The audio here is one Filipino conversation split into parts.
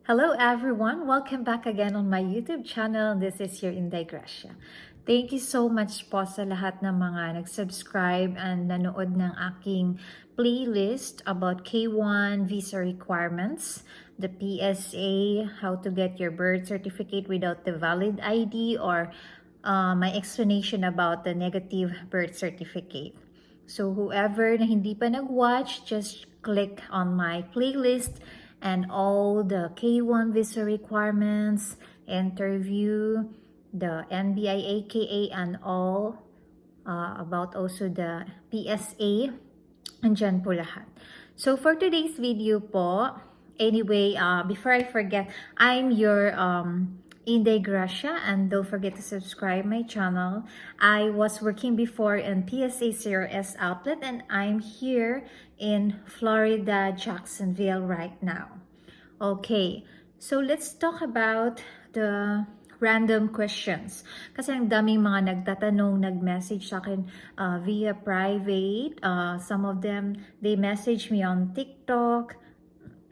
Hello everyone! Welcome back again on my YouTube channel. This is your Inday Gracia. Thank you so much po sa lahat ng mga nag-subscribe and nanood ng aking playlist about K1 visa requirements, the PSA, how to get your birth certificate without the valid ID, or my explanation about the negative birth certificate. So whoever na hindi pa nag-watch, just click on my playlist and all the K1 visa requirements, interview, the NBI AKA, and all about also the PSA, andyan po lahat. So for today's video po, anyway, before I forget, I'm your Inday Gracia, and don't forget to subscribe my channel. I was working before in PSA CRS outlet, and I'm here in Florida, Jacksonville right now. Okay, so let's talk about the random questions. Kasi ang daming mga nagtatanong, nag-message sa akin via private. Some of them, they message me on TikTok,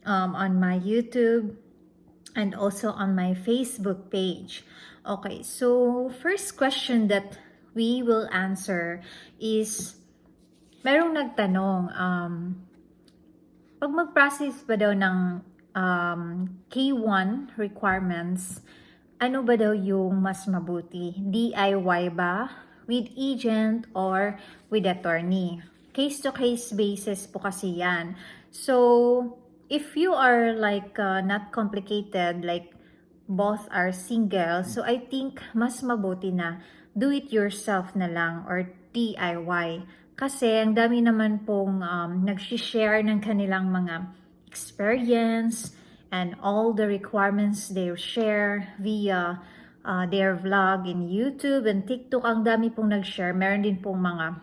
on my YouTube, and also on my Facebook page. Okay, so first question that we will answer is, merong nagtanong, pag mag-process ba daw ng K1 requirements, ano ba daw yung mas mabuti? DIY ba? With agent or with attorney? Case-to-case basis po kasi yan. So, if you are like not complicated, like both are single, so I think mas mabuti na do it yourself na lang or DIY. Kasi ang dami naman pong nag-share ng kanilang mga experience and all the requirements they share via their vlog in YouTube and TikTok. Ang dami pong nag-share. Meron din pong mga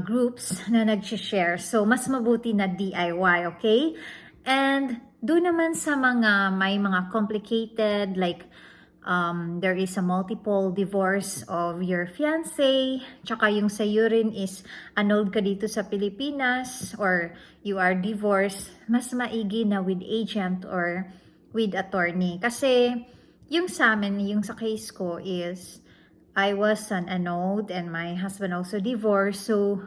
groups na nag-share. So, mas mabuti na DIY, okay? And doon naman sa may mga complicated, like there is a multiple divorce of your fiancé, tsaka yung sa rin is annulled ka dito sa Pilipinas, or you are divorced, mas maigi na with agent or with attorney. Kasi yung sa amin, yung sa case ko is, I was annulled and my husband also divorced. So,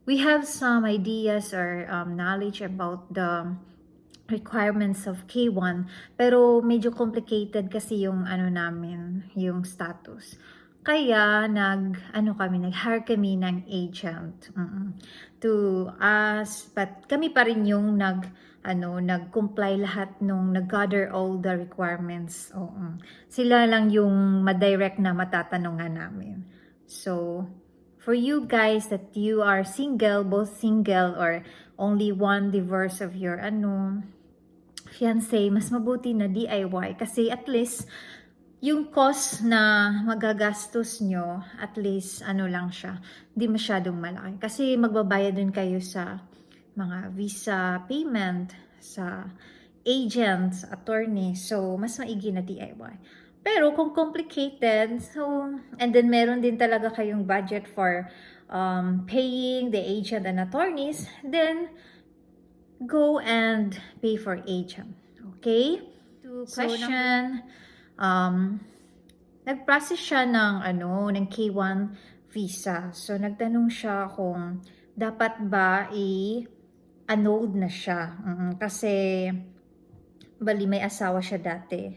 we have some ideas or knowledge about the requirements of K1. Pero medyo complicated kasi yung namin, yung status. Kaya nag-hire kami ng agent to us. But kami pa rin yung nag-comply lahat nung nag-gather all the requirements. Sila lang yung madirect na matatanungan namin. So, for you guys that you are single, both single or only one divorce of your fiancé, mas mabuti na DIY kasi at least yung cost na magagastos nyo, at least lang siya, hindi masyadong malaki. Kasi magbabayad din kayo sa mga visa payment, sa agents, attorney. So, mas maigi na DIY. Pero kung complicated, so, and then meron din talaga kayong budget for paying the agent and attorneys, then go and pay for agent. Okay? To question, nag-process siya ng K1 visa. So, nagtanong siya kung dapat ba annulled na siya. Kasi, bali may asawa siya dati.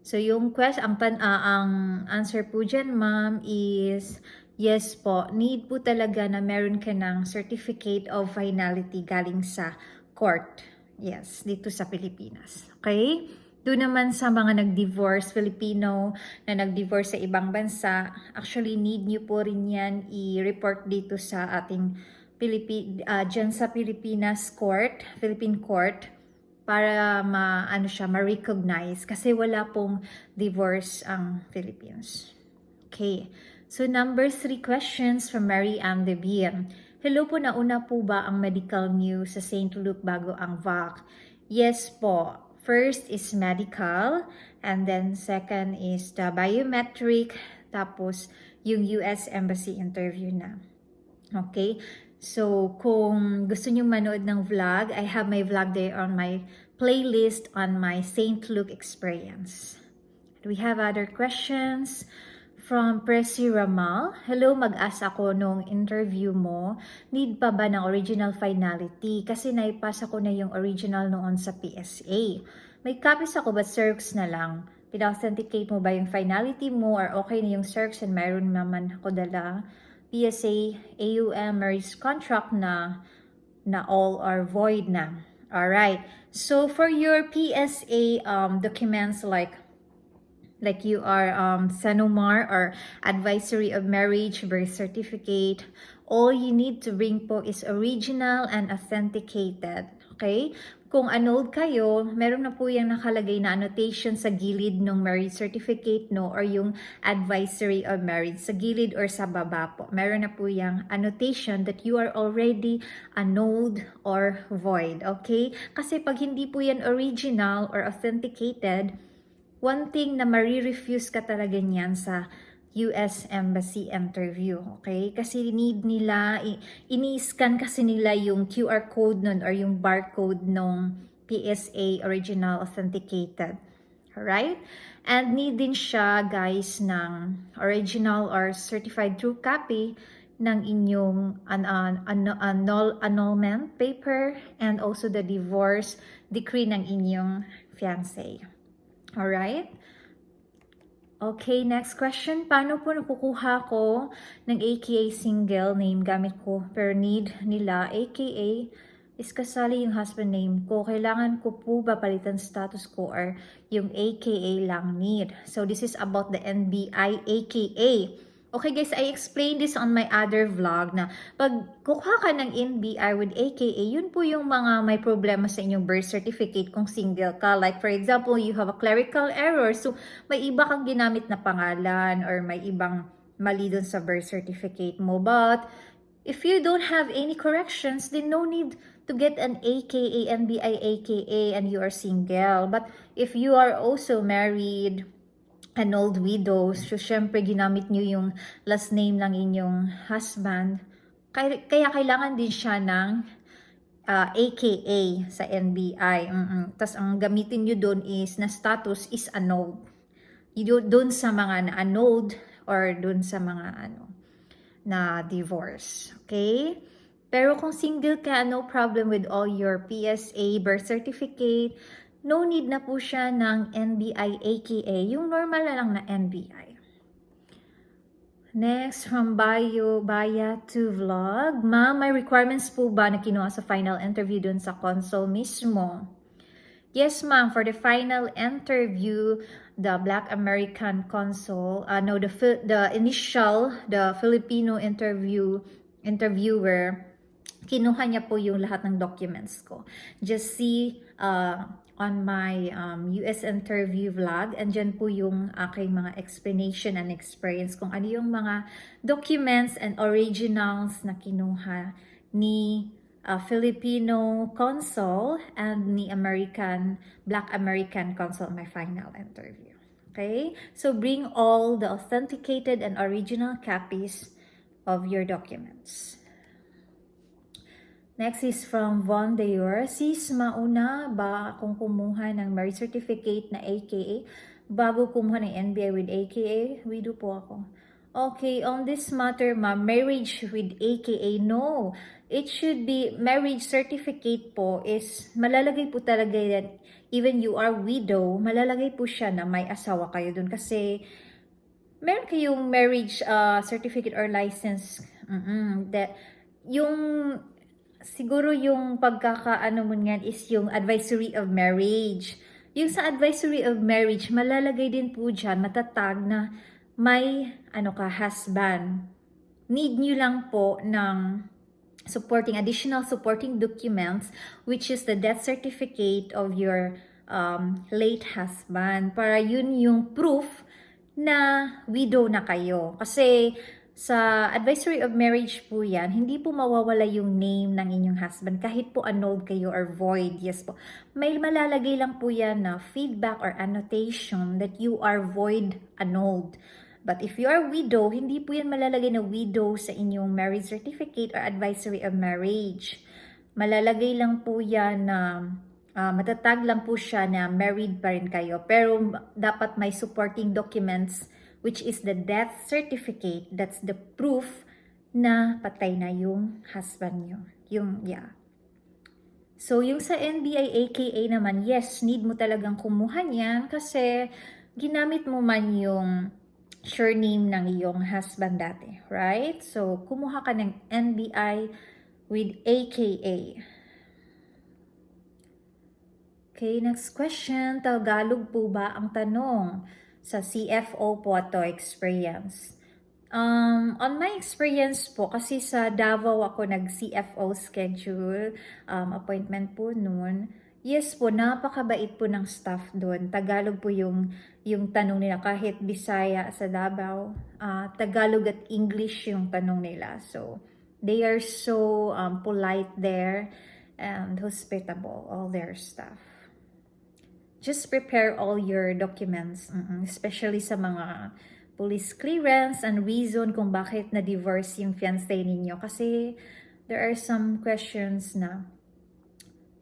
So, yung ang answer po dyan, ma'am, is yes po. Need po talaga na meron ka ng certificate of finality galing sa court. Yes, dito sa Pilipinas. Okay? Doon naman sa mga nag-divorce, Filipino na nag-divorce sa ibang bansa, actually need nyo po rin yan i-report dito sa ating dyan sa Pilipinas court, Philippine court, para ma-recognize kasi wala pong divorce ang Philippines. Okay. So number 3 questions from Mary Ann Debian. Hello po, nauna po ba ang medical news sa St. Luke bago ang VAC? Yes po. First is medical, and then second is the biometric, tapos yung US Embassy interview na. Okay? So, kung gusto nyo manood ng vlog, I have my vlog there on my playlist on my St. Luke experience. Do we have other questions? From Presi Ramal, hello, mag-ask ako nung interview mo, need pa ba ng original finality? Kasi naipasa ko na yung original noon sa PSA. May copies ako but Xerox na lang. Pina-authenticate mo ba yung finality mo or okay na yung Xerox and mayroon naman ako dala PSA, AUM, marriage contract na all are void na. Alright, so for your PSA documents like you are Sanumar or advisory of marriage, birth certificate, all you need to bring po is original and authenticated. Okay? Kung annulled kayo, meron na po yung nakalagay na annotation sa gilid ng marriage certificate, no, or yung advisory of marriage sa gilid or sa baba po. Meron na po yung annotation that you are already annulled or void. Okay? Kasi pag hindi po yan original or authenticated, one thing na ma-refuse ka talaga niyan sa US Embassy interview, okay? Kasi need nila, ini-scan kasi nila yung QR code nun or yung barcode nung PSA original authenticated. Alright? And need din siya, guys, ng original or certified true copy ng inyong annulment paper and also the divorce decree ng inyong fiancé. Alright? Okay, next question. Paano po nakukuha ko ng AKA single name gamit ko per need nila? AKA is kasali yung husband name ko. Kailangan ko po ba palitan status ko or yung AKA lang need? So this is about the NBI AKA. Okay guys, I explained this on my other vlog na pag kukuha ka ng NBI with AKA, yun po yung mga may problema sa inyong birth certificate kung single ka. Like for example, you have a clerical error. So may iba kang ginamit na pangalan or may ibang mali dun sa birth certificate mo. But if you don't have any corrections, then no need to get an AKA, NBI AKA, and you are single. But if you are also married, an old widow, so syempre ginamit nyo yung last name ng inyong husband, kaya kailangan din siya ng AKA sa NBI. Tapos ang gamitin nyo doon is, na status is annulled. Doon sa mga na-annulled or doon sa mga na divorce. Okay? Pero kung single ka, no problem with all your PSA, birth certificate, no need na po siya ng NBI AKA, yung normal na lang na NBI. Next, from Baya to Vlog. Ma'am, may requirements po ba na kinuha sa final interview dun sa console mismo? Yes, ma'am. For the final interview, the Black American consul, the Filipino interviewer, kinuha niya po yung lahat ng documents ko. Just see on my US interview vlog, andyan po yung aking mga explanation and experience kung ano yung mga documents and originals na kinuha ni Filipino consul and ni Black American consul in my final interview. Okay? So bring all the authenticated and original copies of your documents. Next is from Von Deor. Sis, mauna ba akong kumuha ng marriage certificate na AKA bago kumuha ng NBI with AKA? Widow po ako. Okay, on this matter, ma'am, marriage with AKA, no. It should be, marriage certificate po is, malalagay po talaga that even you are widow, malalagay po siya na may asawa kayo dun. Kasi, meron kayong marriage certificate or license, that, yung, siguro yung pagkakaano mo nga is yung advisory of marriage. Yung sa advisory of marriage, malalagay din po dyan, matatag na may husband. Need nyo lang po ng additional supporting documents, which is the death certificate of your late husband. Para yun yung proof na widow na kayo. Kasi sa advisory of marriage po yan, hindi po mawawala yung name ng inyong husband kahit po annulled kayo or void. Yes po. May malalagay lang po yan na feedback or annotation that you are void annulled. But if you are widow, hindi po yan malalagay na widow sa inyong marriage certificate or advisory of marriage. Malalagay lang po yan na matatag lang po siya na married pa rin kayo. Pero dapat may supporting documents, which is the death certificate. That's the proof na patay na yung husband nyo. Yeah. So, yung sa NBI AKA naman, yes, need mo talagang kumuha niyan kasi ginamit mo man yung surname ng iyong husband dati, right? So, kumuha ka ng NBI with AKA. Okay, next question. Tagalog po ba ang tanong? Sa CFO po ito, experience. On my experience po, kasi sa Davao ako nag-CFO schedule, appointment po noon. Yes po, napakabait po ng staff doon. Tagalog po yung tanong nila, kahit Bisaya sa Davao. Tagalog at English yung tanong nila. So, they are so polite there and hospitable, all their staff. Just prepare all your documents, especially sa mga police clearance and reason kung bakit na-divorce yung fiancé ninyo. Kasi there are some questions na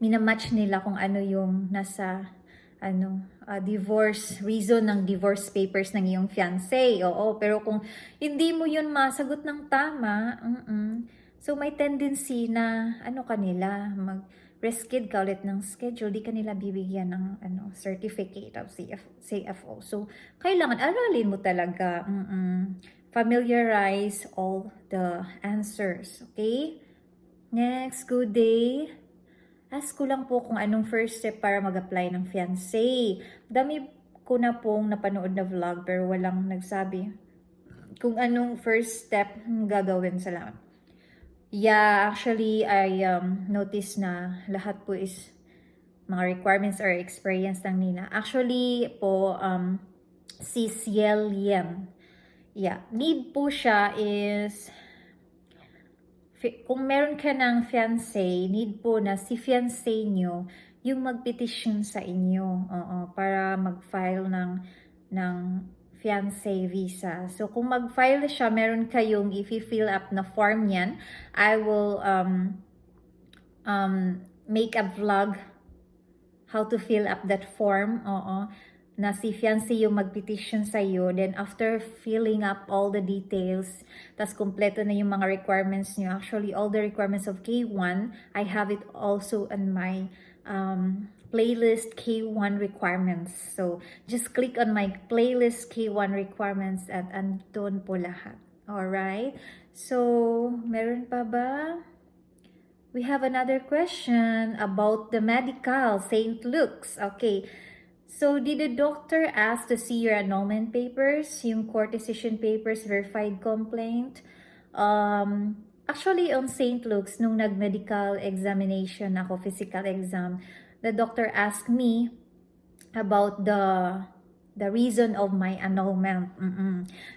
minamatch nila kung ano yung nasa divorce, reason ng divorce papers ng iyong fiancé. Oo, pero kung hindi mo yun masagot ng tama, so may tendency na kanila mag-reskid ka ulit ng schedule, di kanila bibigyan ng certificate of CFO. So, kailangan aralin mo talaga. Familiarize all the answers. Okay? Next, good day. Ask ko lang po kung anong first step para mag-apply ng fiancé. Dami ko na pong napanood na vlog pero walang nagsabi kung anong first step gagawin. Salamat. Yeah, actually, I noticed na lahat po is mga requirements or experience lang nila. Actually po, si Ciel Yem. Yeah, need po siya is, kung meron ka ng fiancé, need po na si fiancé nyo yung mag-petition sa inyo para mag-file ng fiancé visa. So, kung mag-file siya, meron kayong i-fill up na form yan. I will make a vlog how to fill up that form. Na si fiancé yung mag-petition sa iyo. Then, after filling up all the details, tas kompleto na yung mga requirements nyo. Actually, all the requirements of K1, I have it also on my playlist K1 requirements. So, just click on my playlist K1 requirements at andun po lahat. Alright? So, meron pa ba? We have another question about the medical, St. Luke's. Okay. So, did the doctor ask to see your annulment papers, yung court decision papers, verified complaint? Actually, on St. Luke's, nung nag-medical examination ako, physical exam, the doctor asked me about the reason of my annulment.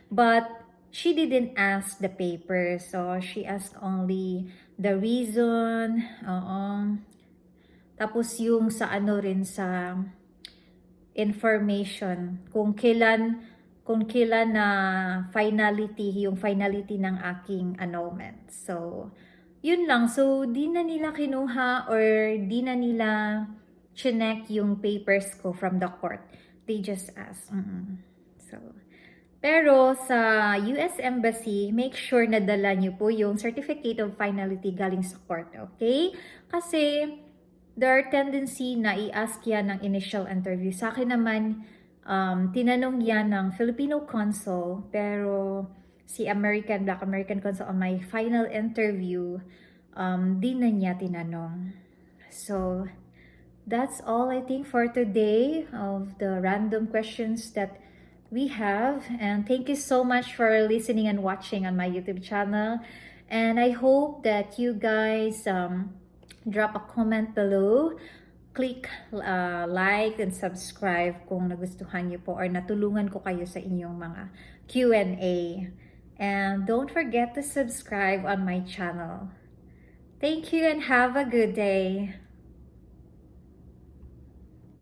But she didn't ask the papers. So, she asked only the reason. Tapos yung sa rin sa information kung kailan na yung finality ng aking annulment. So, yun lang. So, di na nila kinuha or di na nila chinek yung papers ko from the court. They just asked. So, pero sa US Embassy, make sure na dala nyo po yung certificate of finality galing sa court. Okay? Kasi there are tendency na i-ask yan ng initial interview. Sa akin naman, tinanong yan ng Filipino consul, pero si Black American consul on my final interview, di na niya tinanong. So, that's all I think for today of the random questions that we have. And thank you so much for listening and watching on my YouTube channel. And I hope that you guys drop a comment below, click like and subscribe kung nagustuhan niyo po or natulungan ko kayo sa inyong mga Q&A. And don't forget to subscribe on my channel. Thank you and have a good day.